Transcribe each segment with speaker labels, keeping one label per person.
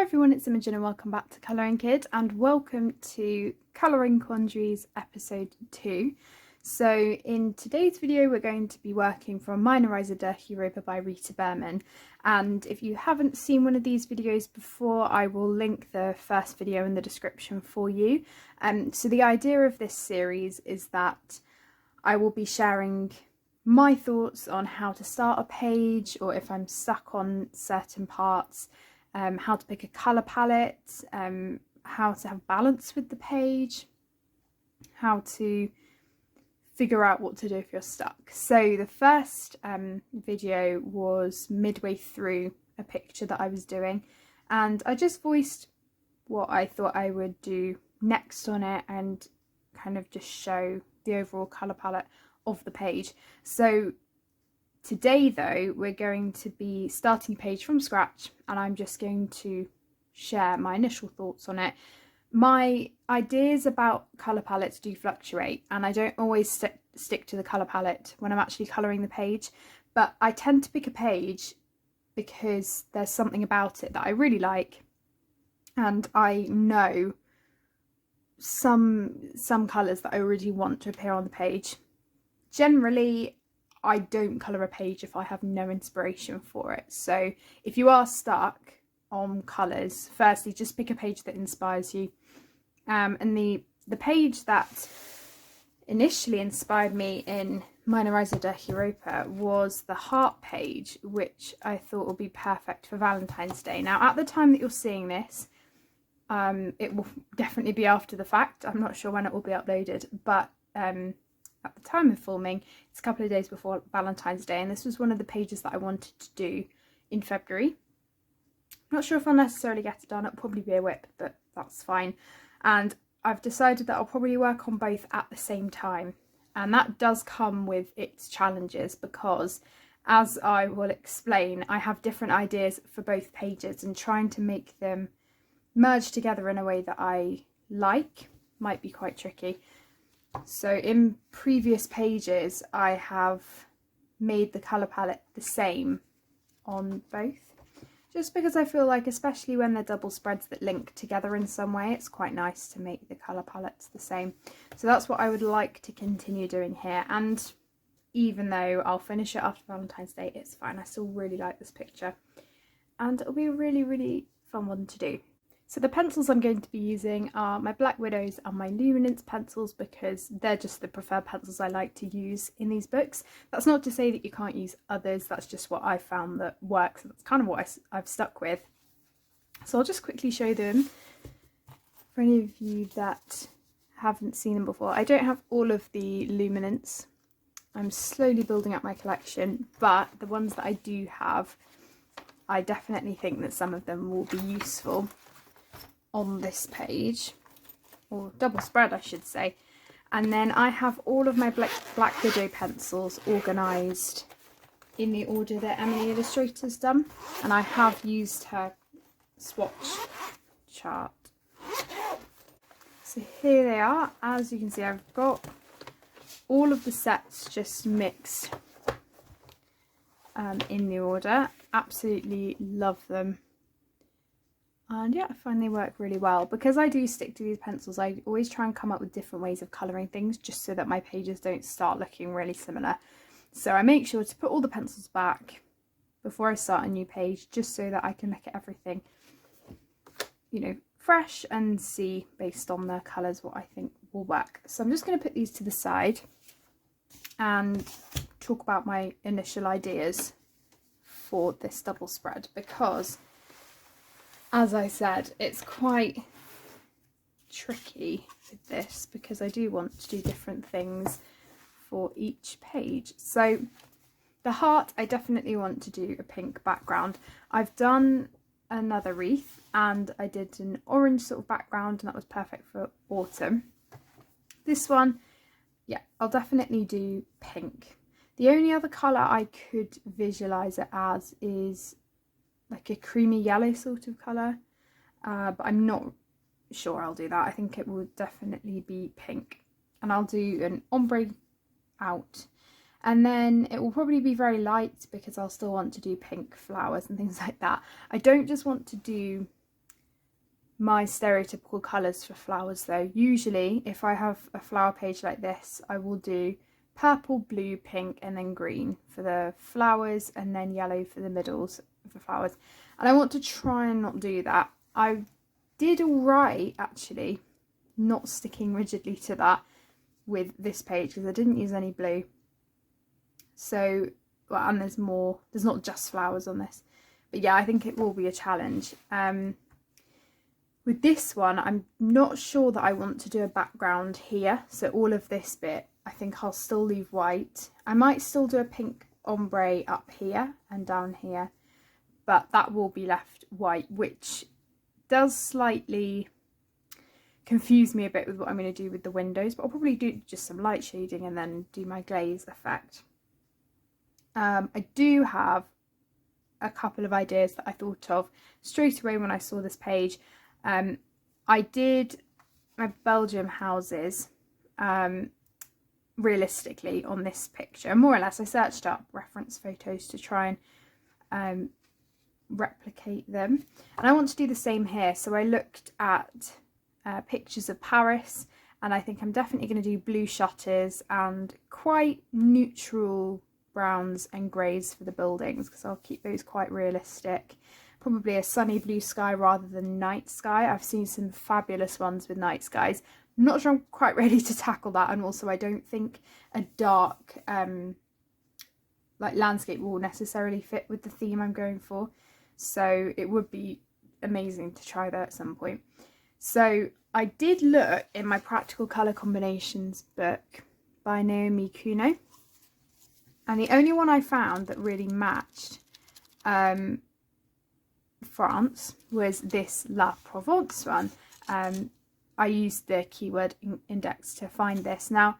Speaker 1: everyone, it's Imogen and welcome back to Colouring Kid and welcome to Colouring Quandaries episode 2. So in today's video we're going to be working from Minorizer der Europa by Rita Berman, and if you haven't seen one of these videos before I will link the first video in the description for you. So the idea of this series is that I will be sharing my thoughts on how to start a page, or if I'm stuck on certain parts, how to pick a colour palette, how to have balance with the page, how to figure out what to do if you're stuck. So the first video was midway through a picture that I was doing, and I just voiced what I thought I would do next on it and kind of just show the overall colour palette of the page. So today though we're going to be starting the page from scratch and I'm just going to share my initial thoughts on it. My ideas about colour palettes do fluctuate and I don't always stick to the colour palette when I'm actually colouring the page, but I tend to pick a page because there's something about it that I really like and I know some colours that I already want to appear on the page. Generally I don't colour a page if I have no inspiration for it. So if you are stuck on colours, firstly just pick a page that inspires you. And the page that initially inspired me in Minorizer der Europa was the heart page, which I thought would be perfect for Valentine's Day. Now at the time that you're seeing this, it will definitely be after the fact. I'm not sure when it will be uploaded, but at the time of filming, it's a couple of days before Valentine's Day, and this was one of the pages that I wanted to do in February. I'm not sure if I'll necessarily get it done. It'll probably be a whip, but that's fine. And I've decided that I'll probably work on both at the same time, and that does come with its challenges because, as I will explain, I have different ideas for both pages, and trying to make them merge together in a way that I like might be quite tricky. So in previous pages I have made the colour palette the same on both, just because I feel like, especially when they're double spreads that link together in some way, it's quite nice to make the colour palettes the same. So that's what I would like to continue doing here, and even though I'll finish it after Valentine's Day, it's fine. I still really like this picture and it'll be a really fun one to do. So the pencils I'm going to be using are my Black Widows and my Luminance pencils because they're just the preferred pencils I like to use in these books. That's not to say that you can't use others, that's just what I found that works. That's kind of what I've stuck with. So I'll just quickly show them for any of you that haven't seen them before. I don't have all of the Luminance. I'm slowly building up my collection, but the ones that I do have, I definitely think that some of them will be useful on this page, or double spread I should say. And then I have all of my Black Widow pencils organised in the order that Emily Illustrator's done, and I have used her swatch chart. So here they are. As you can see, I've got all of the sets just mixed in the order. Absolutely love them. And yeah, I find they work really well. Because I do stick to these pencils, I always try and come up with different ways of colouring things just so that my pages don't start looking really similar. So I make sure to put all the pencils back before I start a new page, just so that I can look at everything, you know, fresh and see based on the colours what I think will work. So I'm just going to put these to the side and talk about my initial ideas for this double spread, because as I said, it's quite tricky with this because I do want to do different things for each page. So the heart, I definitely want to do a pink background. I've done another wreath and I did an orange sort of background and that was perfect for autumn. This one, yeah, I'll definitely do pink. The only other colour I could visualise it as is like a creamy yellow sort of colour, but I'm not sure I'll do that. I think it will definitely be pink, and I'll do an ombre out, and then it will probably be very light because I'll still want to do pink flowers and things like that. I don't just want to do my stereotypical colours for flowers though. Usually if I have a flower page like this, I will do purple, blue, pink and then green for the flowers and then yellow for the middles of the flowers. And I want to try and not do that. I did all right actually, not sticking rigidly to that with this page because I didn't use any blue. So, well, and there's more, there's not just flowers on this. But yeah, I think it will be a challenge. With this one, I'm not sure that I want to do a background here. So all of this bit, I think I'll still leave white. I might still do a pink ombre up here and down here, but that will be left white, which does slightly confuse me a bit with what I'm going to do with the windows, but I'll probably do just some light shading and then do my glaze effect. I do have a couple of ideas that I thought of straight away when I saw this page. I did my Belgium houses realistically on this picture, more or less. I searched up reference photos to try and replicate them, and I want to do the same here. So I looked at pictures of Paris, and I think I'm definitely going to do blue shutters and quite neutral browns and greys for the buildings because I'll keep those quite realistic. Probably a sunny blue sky rather than night sky. I've seen some fabulous ones with night skies. I'm not sure I'm quite ready to tackle that, and also I don't think a dark like landscape will necessarily fit with the theme I'm going for, so it would be amazing to try that at some point. So I did look in my practical colour combinations book by Naomi Kuno, and the only one I found that really matched France was this La Provence one. I used the keyword index to find this. Now,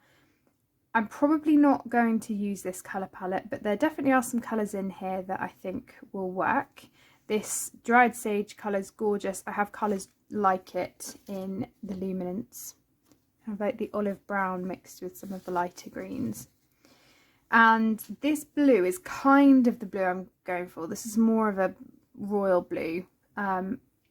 Speaker 1: I'm probably not going to use this colour palette, but there definitely are some colours in here that I think will work. This dried sage colour is gorgeous. I have colours like it in the luminance, kind of like the olive brown mixed with some of the lighter greens. And this blue is kind of the blue I'm going for. This is more of a royal blue.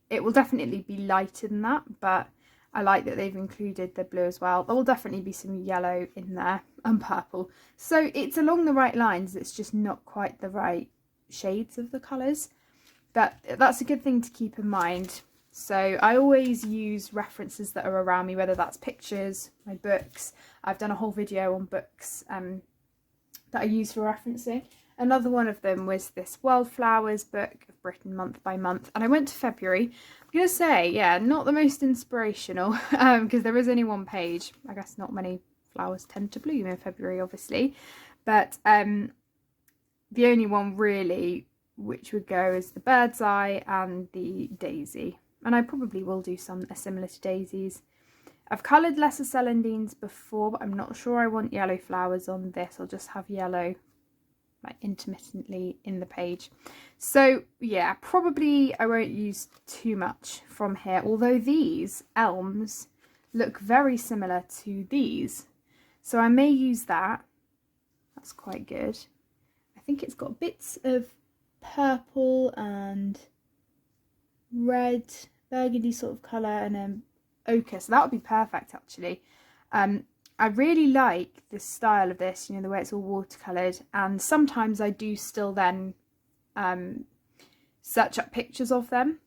Speaker 1: It will definitely be lighter than that, but I like that they've included the blue as well. There will definitely be some yellow in there and purple. So it's along the right lines, it's just not quite the right shades of the colours. But that's a good thing to keep in mind. So I always use references that are around me, whether that's pictures, my books. I've done a whole video on books that I use for referencing. Another one of them was this Wildflowers book of Britain month by month, and I went to February. I'm going to say, yeah, not the most inspirational because there is only one page. I guess not many flowers tend to bloom in February, obviously, but the only one really which would go is the bird's eye and the daisy, and I probably will do some similar to daisies. I've coloured lesser celandines before, but I'm not sure I want yellow flowers on this. I'll just have yellow like intermittently in the page. So yeah, probably I won't use too much from here, although these elms look very similar to these, so I may use that. That's quite good. I think it's got bits of purple and red, burgundy sort of colour, and then ochre, so that would be perfect actually. I really like the style of this, you know, the way it's all watercoloured, and sometimes I do still then search up pictures of them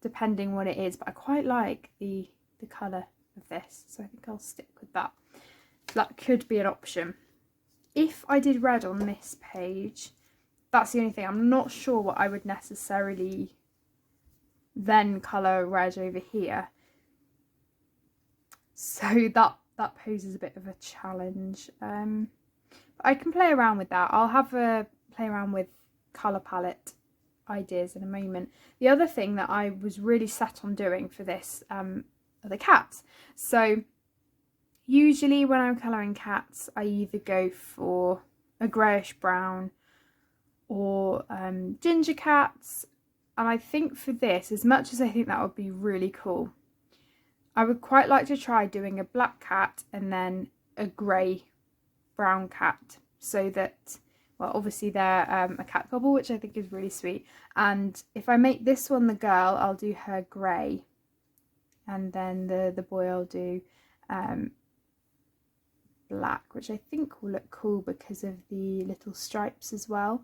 Speaker 1: depending what it is, but I quite like the colour of this, so I think I'll stick with that. So that could be an option. If I did red on this page, that's the only thing. I'm not sure what I would necessarily then colour red over here, so that poses a bit of a challenge. But I can play around with that. I'll have a play around with colour palette ideas in a moment. The other thing that I was really set on doing for this are the cats. So usually when I'm colouring cats, I either go for a greyish brown or ginger cats, and I think for this, as much as I think that would be really cool, I would quite like to try doing a black cat and then a grey brown cat, so that, well, obviously they're a cat couple, which I think is really sweet. And if I make this one the girl, I'll do her grey and then the boy I'll do black, which I think will look cool because of the little stripes as well.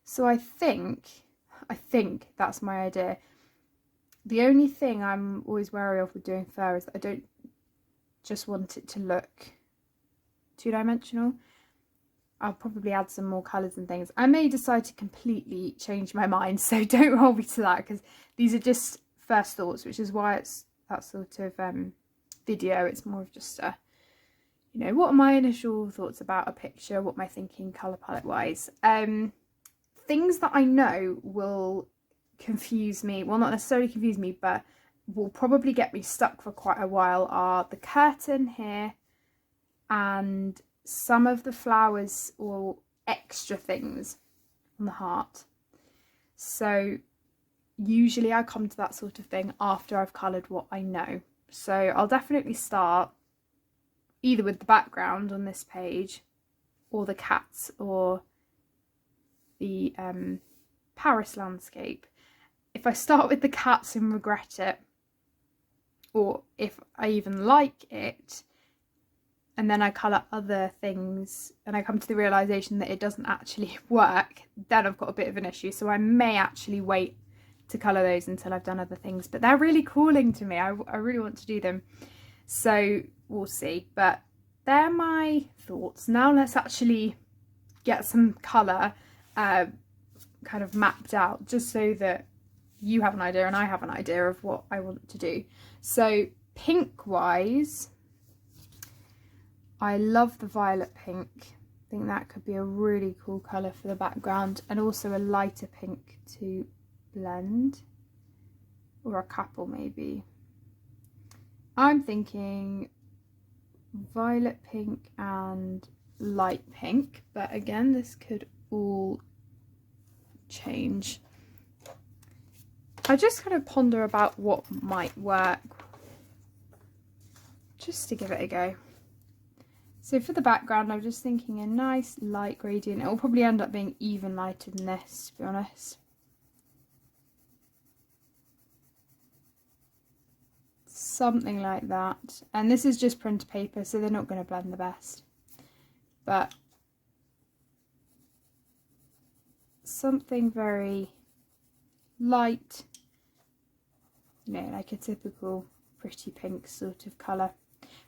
Speaker 1: So I think that's my idea. The only thing I'm always wary of with doing fur is that I don't just want it to look two-dimensional. I'll probably add some more colours and things. I may decide to completely change my mind, so don't hold me to that, because these are just first thoughts, which is why it's that sort of video. It's more of just a, you know, what are my initial thoughts about a picture, what am I thinking colour palette wise. Things that I know will confuse me, well, not necessarily confuse me, but will probably get me stuck for quite a while, are the curtain here and some of the flowers or extra things on the heart. So usually I come to that sort of thing after I've coloured what I know. So I'll definitely start either with the background on this page, or the cats, or the Paris landscape. If I start with the cats and regret it, or if I even like it, and then I colour other things and I come to the realisation that it doesn't actually work, then I've got a bit of an issue. So I may actually wait to colour those until I've done other things. But they're really calling to me. I really want to do them. So we'll see. But they're my thoughts. Now let's actually get some colour kind of mapped out, just so that you have an idea and I have an idea of what I want to do. So pink wise, I love the violet pink. I think that could be a really cool colour for the background, and also a lighter pink to blend, or a couple maybe. I'm thinking violet pink and light pink, but again this could all change. I just kind of ponder about what might work just to give it a go. So for the background, I'm just thinking a nice light gradient. It will probably end up being even lighter than this, to be honest. Something like that. And this is just print paper, so they're not going to blend the best. But something very light, you know, like a typical pretty pink sort of colour.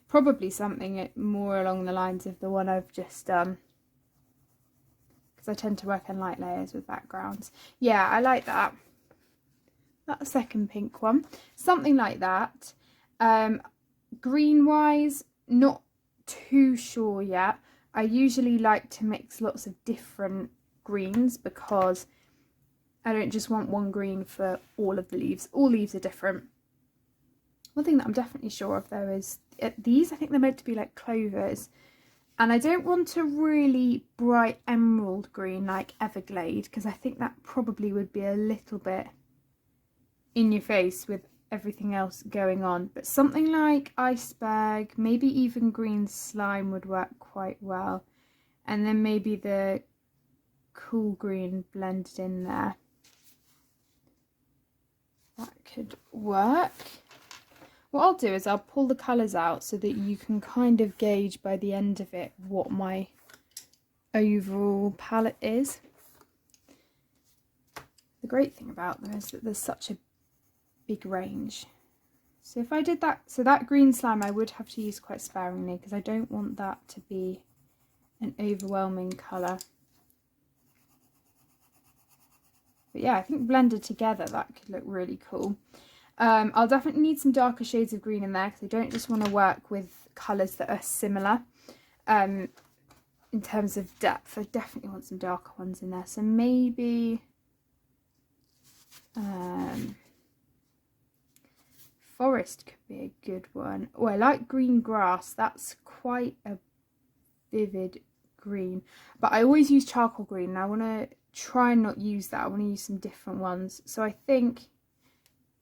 Speaker 1: Probably something more along the lines of the one I've just done, because I tend to work in light layers with backgrounds. Yeah, I like that. That second pink one. Something like that. Green wise, not too sure yet. I usually like to mix lots of different greens, because I don't just want one green for all of the leaves. All leaves are different. One thing that I'm definitely sure of though is these, I think they're meant to be like clovers, and I don't want a really bright emerald green like Everglade, because I think that probably would be a little bit in your face with everything else going on. But something like iceberg, maybe even green slime would work quite well, and then maybe the cool green blended in there. That could work. What I'll do is I'll pull the colours out so that you can kind of gauge by the end of it what my overall palette is. The great thing about them is that there's such a big range. So if I did that, so that green slime I would have to use quite sparingly, because I don't want that to be an overwhelming colour. But yeah, I think blended together that could look really cool. I'll definitely need some darker shades of green in there, because I don't just want to work with colours that are similar. In terms of depth, I definitely want some darker ones in there. So maybe forest could be a good one. Oh, I like green grass. That's quite a vivid green. But I always use charcoal green, and I want to try and not use that. I want to use some different ones. So I think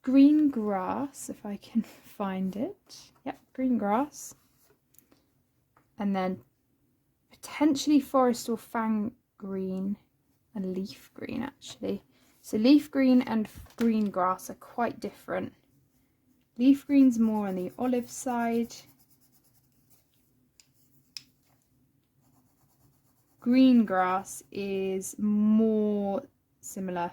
Speaker 1: green grass, if I can find it. Yep, green grass. And then potentially forest or fang green and leaf green, actually. So leaf green and green grass are quite different. Leaf green's more on the olive side. Green grass is more similar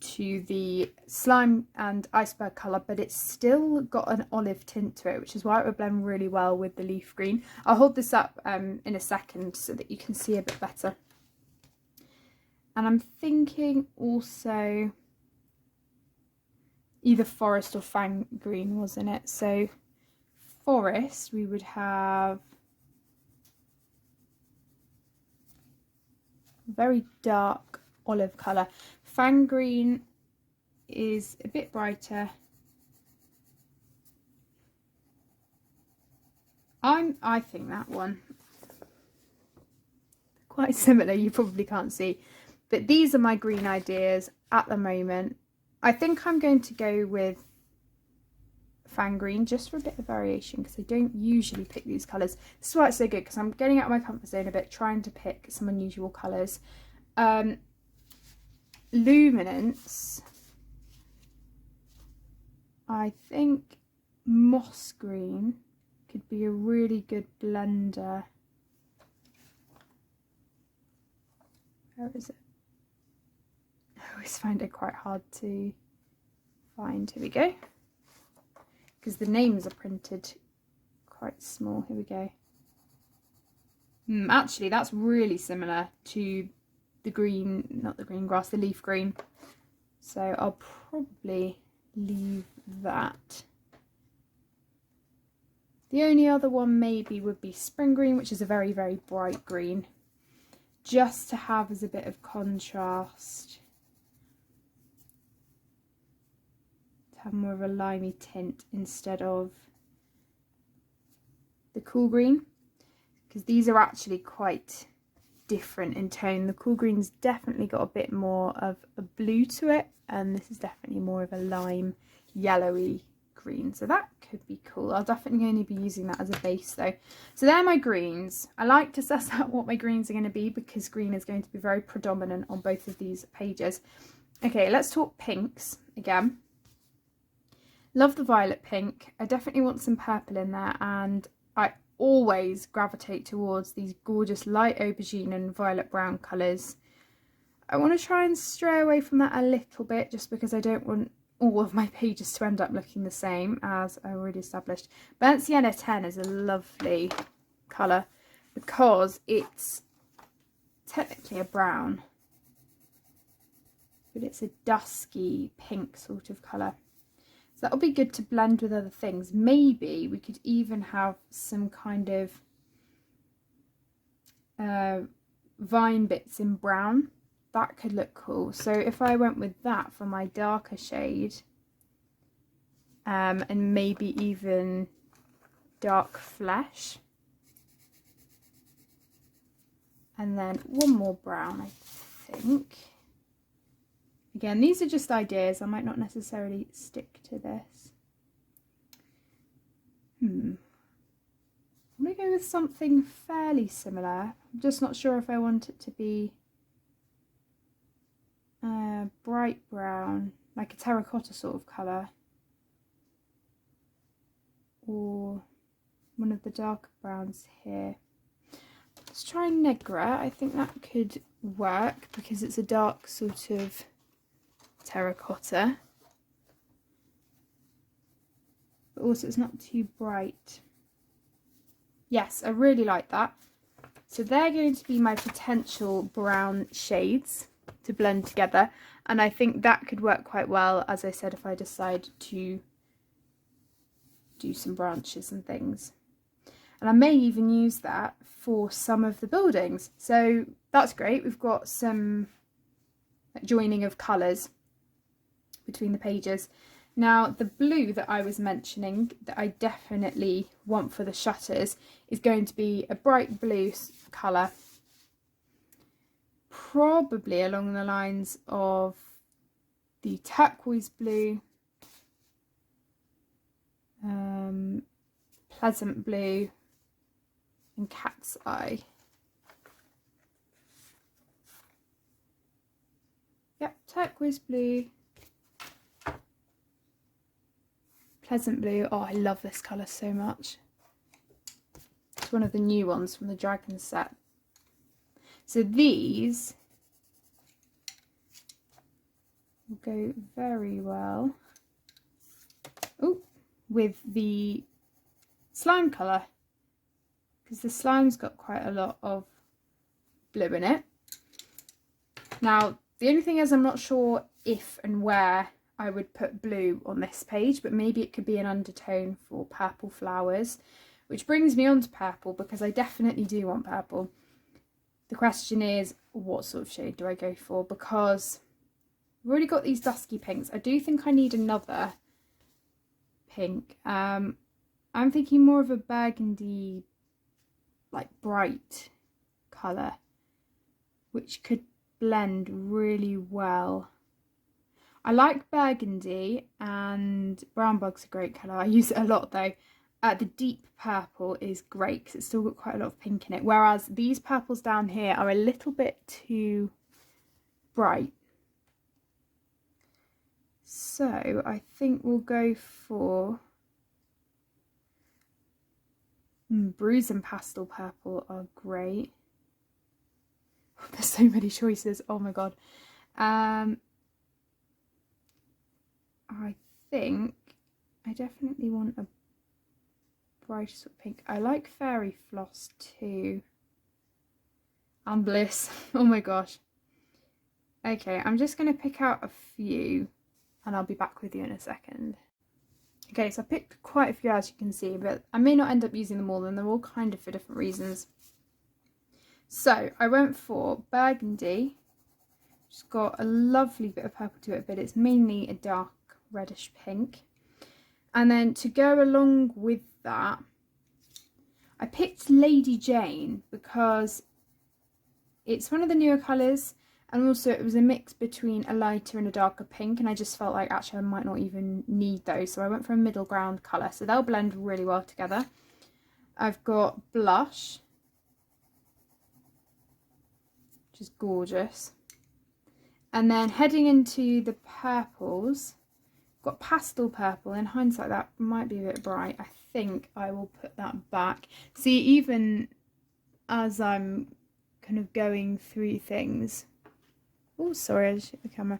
Speaker 1: to the slime and iceberg colour, but it's still got an olive tint to it, which is why it would blend really well with the leaf green. I'll hold this up in a second so that you can see a bit better. And I'm thinking also either forest or fang green, wasn't it? So forest, we would have very dark olive colour. Fang green is a bit brighter. I think that one, quite similar, you probably can't see, but these are my green ideas at the moment. I think I'm going to go with Fang green just for a bit of variation, because I don't usually pick these colours. This is why it's so good, because I'm getting out of my comfort zone a bit, trying to pick some unusual colours. Luminance, I think moss green could be a really good blender. Where is it? I always find it quite hard to find. Here we go. Because the names are printed quite small. Here we go. Actually, that's really similar to the green, not the green grass, the leaf green. So I'll probably leave that. The only other one maybe would be spring green, which is a very, very bright green, just to have as a bit of contrast, to have more of a limey tint instead of the cool green, because these are actually quite different in tone. The cool green's definitely got a bit more of a blue to it, and this is definitely more of a lime yellowy green, so that could be cool. I'll definitely only be using that as a base though. So they're my greens. I like to suss out what my greens are going to be, because green is going to be very predominant on both of these pages. Okay, let's talk pinks again. Love the violet pink. I definitely want some purple in there, and I always gravitate towards these gorgeous light aubergine and violet brown colours. I want to try and stray away from that a little bit, just because I don't want all of my pages to end up looking the same, as I already established. Burnt Sienna 10 is a lovely colour, because it's technically a brown, but it's a dusky pink sort of colour. So that'll be good to blend with other things. Maybe we could even have some kind of vine bits in brown. That could look cool. So if I went with that for my darker shade, and maybe even dark flesh, and then one more brown, I think. Again, these are just ideas. I might not necessarily stick to this. I'm going to go with something fairly similar. I'm just not sure if I want it to be bright brown, like a terracotta sort of colour, or one of the darker browns here. Let's try Negra. I think that could work, because it's a dark sort of terracotta, but also it's not too bright. Yes, I really like that. So they're going to be my potential brown shades to blend together, and I think that could work quite well, as I said, if I decide to do some branches and things. And I may even use that for some of the buildings, so that's great. We've got some joining of colours between the pages. Now the blue that I was mentioning that I definitely want for the shutters is going to be a bright blue colour, probably along the lines of the turquoise blue, pleasant blue and cat's eye. Yep, turquoise blue, Pleasant Blue. Oh, I love this colour so much. It's one of the new ones from the Dragon set. So these will go very well with the slime colour, because the slime's got quite a lot of blue in it. Now, the only thing is I'm not sure if and where I would put blue on this page, but maybe it could be an undertone for purple flowers, which brings me on to purple, because I definitely do want purple. The question is, what sort of shade do I go for? Because I've already got these dusky pinks. I do think I need another pink. I'm thinking more of a burgundy, like bright colour, which could blend really well. I like burgundy, and brown bug's a great colour. I use it a lot though. The deep purple is great because it's still got quite a lot of pink in it, whereas these purples down here are a little bit too bright. So I think we'll go for Bruise and Pastel Purple are great. There's so many choices, oh my god. I think I definitely want a brighter sort of pink. I like Fairy Floss too. And Bliss. Oh my gosh. Okay, I'm just going to pick out a few and I'll be back with you in a second. Okay, so I picked quite a few, as you can see, but I may not end up using them all, and they're all kind of for different reasons. So I went for burgundy. It's got a lovely bit of purple to it, but it's mainly a dark reddish pink. And then to go along with that, I picked Lady Jane because it's one of the newer colours, and also it was a mix between a lighter and a darker pink, and I just felt like actually I might not even need those, so I went for a middle ground colour, so they'll blend really well together. I've got Blush, which is gorgeous. And then heading into the purples, got Pastel Purple. In hindsight, that might be a bit bright. I think I will put that back. See, even as I'm kind of going through things, oh sorry, I just hit the camera,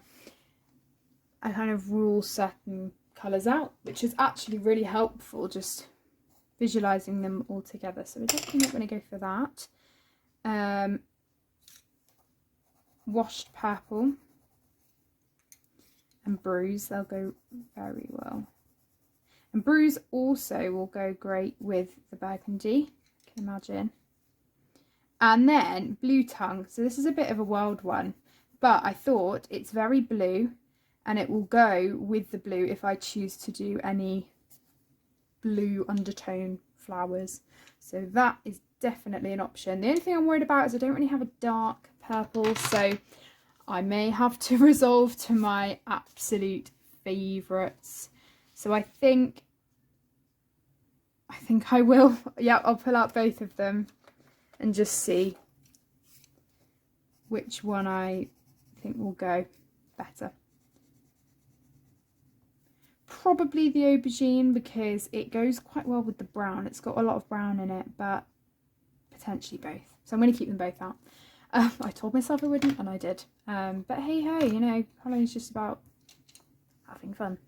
Speaker 1: I kind of rule certain colours out, which is actually really helpful, just visualising them all together. So we're definitely not going to go for that. Washed Purple and Bruise, they'll go very well. And Bruise also will go great with the burgundy, I can imagine. And then Blue Tongue. So this is a bit of a wild one, but I thought it's very blue and it will go with the blue if I choose to do any blue undertone flowers. So that is definitely an option. The only thing I'm worried about is I don't really have a dark purple, so I may have to resolve to my absolute favourites. So I think I will, yeah, I'll pull out both of them and just see which one I think will go better. Probably the Aubergine, because it goes quite well with the brown. It's got a lot of brown in it, but potentially both. So I'm going to keep them both out. I told myself I wouldn't, and I did. But hey ho, you know, colouring's just about having fun.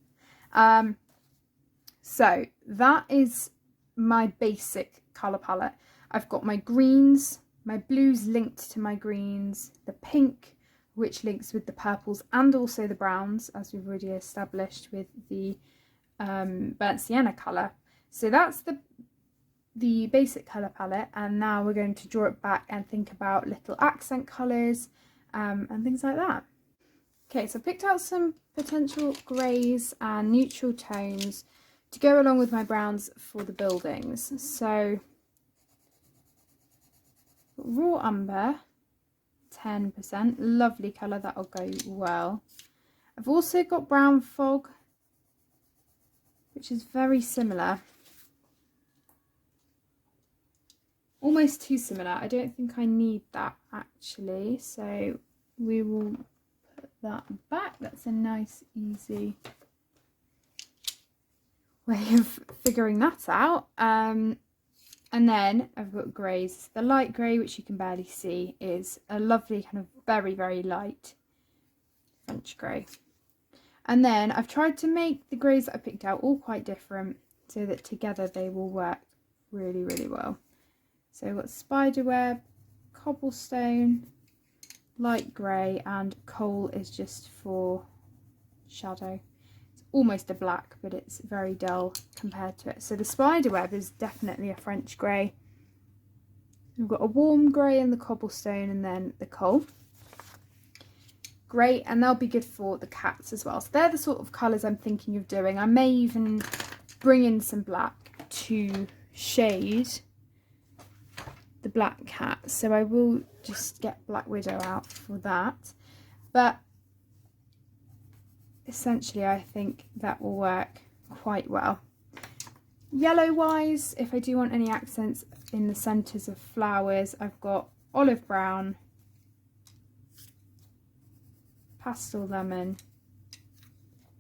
Speaker 1: So that is my basic colour palette. I've got my greens, my blues linked to my greens, the pink, which links with the purples and also the browns, as we've already established with the burnt sienna colour. So that's the basic colour palette, and now we're going to draw it back and think about little accent colours and things like that. Okay, so I picked out some potential greys and neutral tones to go along with my browns for the buildings. So raw umber, 10%, lovely colour, that'll go well. I've also got brown fog, which is very similar. Almost too similar. I don't think I need that actually, so we will put that back. That's a nice easy way of figuring that out. And then I've got greys. The light grey, which you can barely see, is a lovely kind of very, very light French grey. And then I've tried to make the greys that I picked out all quite different so that together they will work really, really well. So we've got spiderweb, cobblestone, light grey, and coal is just for shadow. It's almost a black, but it's very dull compared to it. So the spiderweb is definitely a French grey. We've got a warm grey in the cobblestone and then the coal. Great, and they'll be good for the cats as well. So they're the sort of colours I'm thinking of doing. I may even bring in some black to shade the black cat. So I will just get Black Widow out for that. But essentially I think that will work quite well. Yellow wise, if I do want any accents in the centres of flowers, I've got olive brown, pastel lemon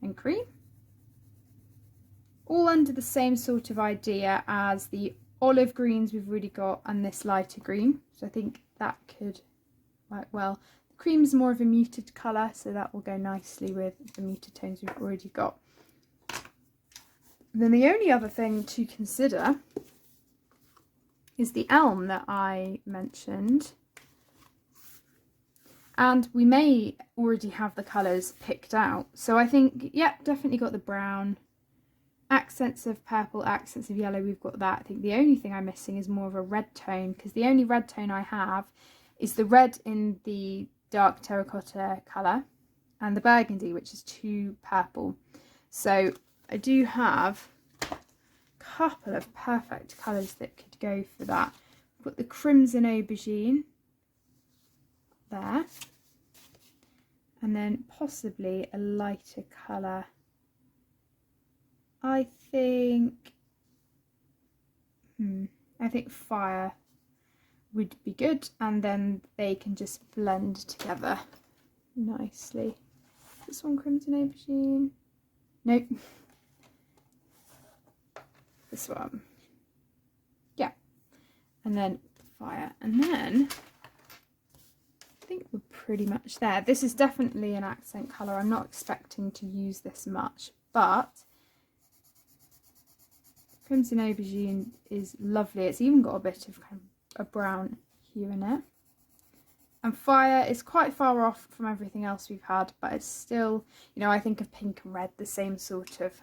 Speaker 1: and cream, all under the same sort of idea as the olive greens we've already got and this lighter green, so I think that could work well. The cream's more of a muted colour, so that will go nicely with the muted tones we've already got. And then the only other thing to consider is the elm that I mentioned. And we may already have the colours picked out. So I think, yeah, definitely got the brown. Accents of purple, accents of yellow, we've got that. I think the only thing I'm missing is more of a red tone, because the only red tone I have is the red in the dark terracotta colour and the burgundy, which is too purple. So I do have a couple of perfect colours that could go for that. I've got the crimson aubergine there, and then possibly a lighter colour. I think fire would be good, and then they can just blend together nicely. This one crimson aubergine. Nope. This one. Yeah. And then fire. And then I think we're pretty much there. This is definitely an accent colour. I'm not expecting to use this much, but crimson aubergine is lovely. It's even got a bit of kind of a brown hue in it. And fire is quite far off from everything else we've had, but it's still, you know, I think of pink and red, the same sort of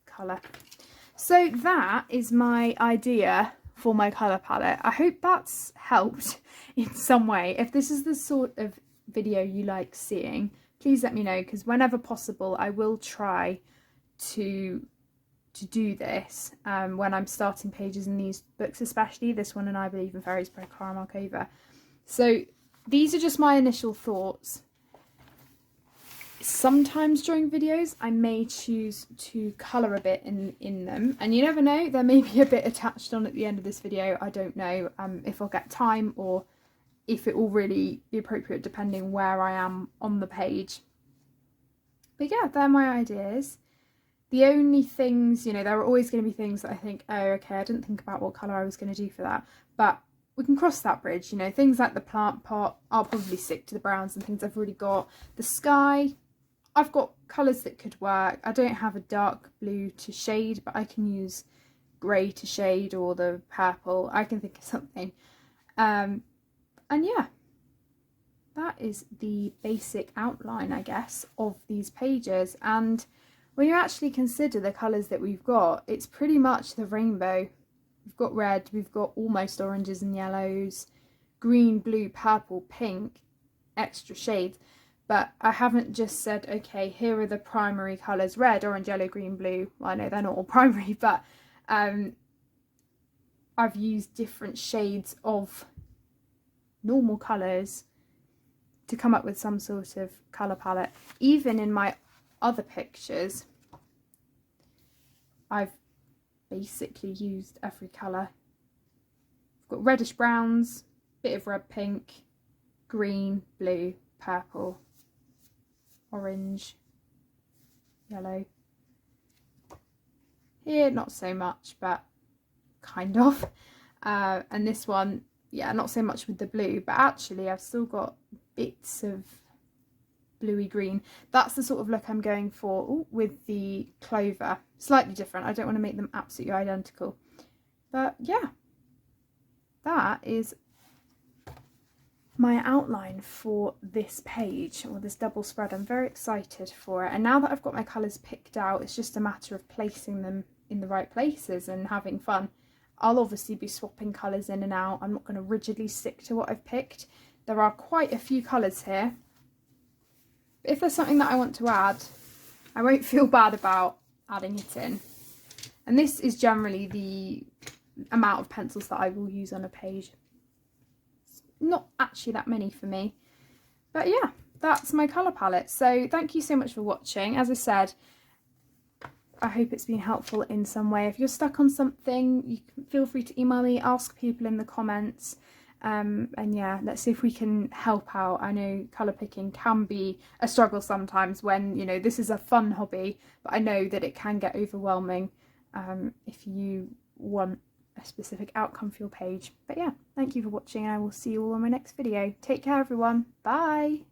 Speaker 1: colour. So that is my idea for my colour palette. I hope that's helped in some way. If this is the sort of video you like seeing, please let me know, because whenever possible I will try to do this when I'm starting pages in these books, especially this one and I Believe in Fairies by Clara Markova. So these are just my initial thoughts. Sometimes during videos I may choose to colour a bit in them, and you never know, there may be a bit attached on at the end of this video. I don't know if I'll get time or if it will really be appropriate depending where I am on the page. But yeah, they're my ideas. The only things, you know, there are always going to be things that I think, oh, okay, I didn't think about what colour I was going to do for that. But we can cross that bridge, you know. Things like the plant pot, I'll probably stick to the browns and things I've already got. The sky, I've got colours that could work. I don't have a dark blue to shade, but I can use grey to shade, or the purple. I can think of something. And yeah, that is the basic outline, I guess, of these pages. And when you actually consider the colours that we've got, it's pretty much the rainbow. We've got red, we've got almost oranges and yellows, green, blue, purple, pink, extra shades. But I haven't just said, okay, here are the primary colours, red, orange, yellow, green, blue. Well, I know they're not all primary, but I've used different shades of normal colours to come up with some sort of colour palette. Even in my other pictures, I've basically used every colour. I've got reddish browns, bit of red, pink, green, blue, purple, orange, yellow. Here, not so much, but kind of. And this one, yeah, not so much with the blue, but actually I've still got bits of bluey green. That's the sort of look I'm going for with the clover. Slightly different. I don't want to make them absolutely identical. But yeah, that is my outline for this page, or this double spread. I'm very excited for it. And now that I've got my colours picked out, it's just a matter of placing them in the right places and having fun. I'll obviously be swapping colours in and out. I'm not going to rigidly stick to what I've picked. There are quite a few colours here. If there's something that I want to add, I won't feel bad about adding it in. And this is generally the amount of pencils that I will use on a page. It's not actually that many for me. But yeah, that's my colour palette. So thank you so much for watching. As I said, I hope it's been helpful in some way. If you're stuck on something, you can feel free to email me, ask people in the comments. And yeah, let's see if we can help out. I know colour picking can be a struggle sometimes when, you know, this is a fun hobby, but I know that it can get overwhelming if you want a specific outcome for your page. But yeah, thank you for watching, and I will see you all on my next video. Take care, everyone. Bye.